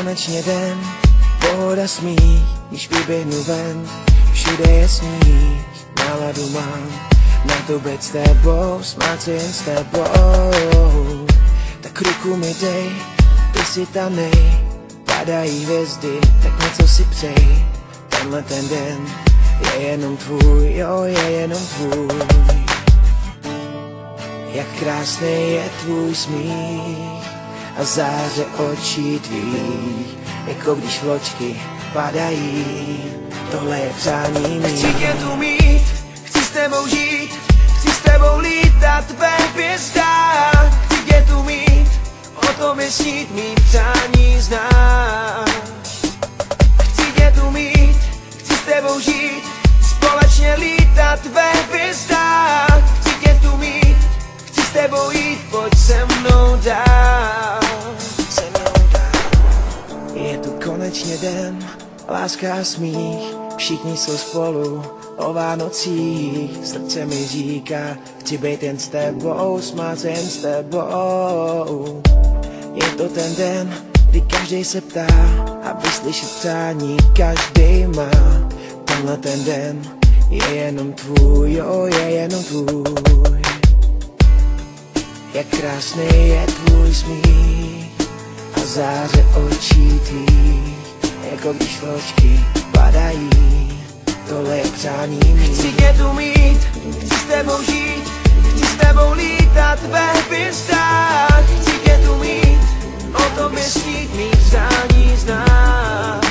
konečně den, pohoda smích, když vyběhnu ven, všude je sníh, náladu mám, na to být s tebou, smát se jen s tebou. Tak ruku mi dej, ty si tam nej, padají hvězdy, tak něco si přej, tenhle ten den je jenom tvůj, jo, je jenom tvůj. Jak krásný je tvůj smích a záře očí tvých, jako když vločky padají, tohle je přání mých. Chci tě tu mít, chci s tebou žít, chci s tebou lítat ve hvězdách. Chci tě tu mít, o tom je snít, mý přání znáš. Chci tě tu mít, chci s tebou žít, společně lítat ve hvězdách. Chci tě tu mít, chci s tebou jít, pojď se mnou dál. Je tu konečně den, láska a smích, všichni jsou spolu o Vánocích. Srdce mi říká, chci být jen s tebou, smát se jen s tebou. Je to ten den, kdy každý se ptá, aby slyšet přání každý má. Tenhle ten den je jenom tvůj, jo, je jenom tvůj. Jak krásný je tvůj smích a záře očí tvých, jako když vločky padají, tohle je přání mých. Chci tě tu mít, chci s tebou žít, chci s tebou lítat ve hvězdách. Chci tě tu mít, o tom je snít, mý přání znáš.